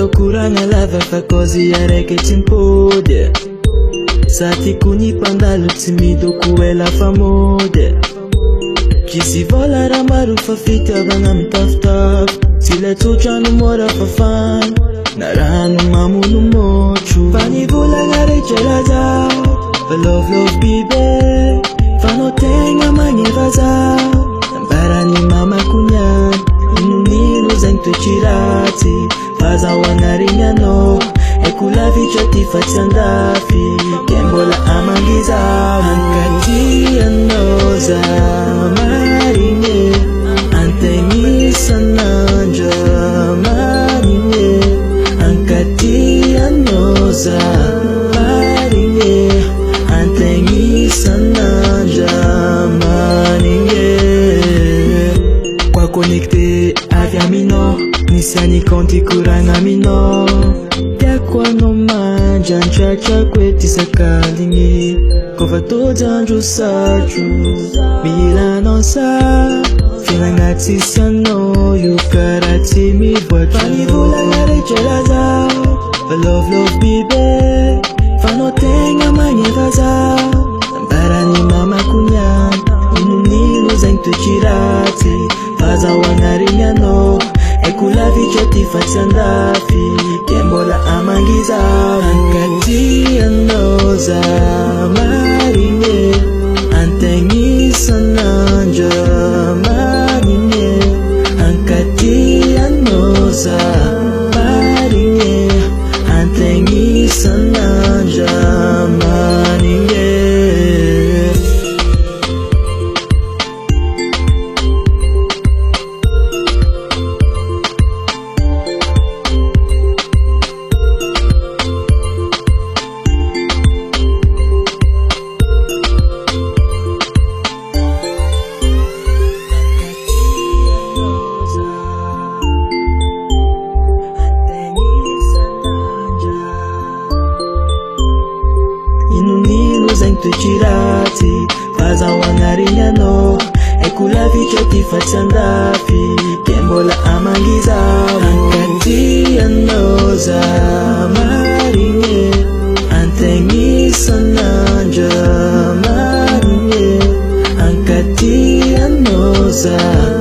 kuranga lava fa kozy araiky tsy mipody za tiako ny mpandalo tsy midoko ela fa mody kisy vola raha maro fa fitiavagna mitafitafy tsy le tsotra no mora fafana na rano mamono motro fa nivolagna rehetra zaho fa love bibe fanao tegna magneva zaho nambarany mamako niany inonino zaigny toetry ratsy fa zaho anarigny anao haiko lavitra ty fa tsy andafy ke mbola amangy zaho ankaty anao zaho marigny antegny isan'andro marigny ankaty anao zaho marigny antegny isan'andro marigny kwa connecté avy aminao nisy any compte koragna aminao tiako anao mandrandratrako ety sakaligny kofa tojandro satro milanao sa fiainagna tsisy anao io karaha tsy mivoatra fa nivolagna rehetra zaho fa love bibe fanao tegna magneva zaho nambarany mamako niany inonino zaigny toetry ratsy fa zaho anarigny anao haiko lavitra ty fa tsy andafy ke mbola amangy zaho ankaty anao zaho marigny antegny isan'andro marigny ankaty anao zaho marigny antegny isan'andro marigny zaigny toetry ratsy fa zaho anarigny anao haiko lavitra ty fa tsy andafy ke mbola amangy zaho ankaty anao zaho marigny antegny isan'andro marigny ankaty anao zaho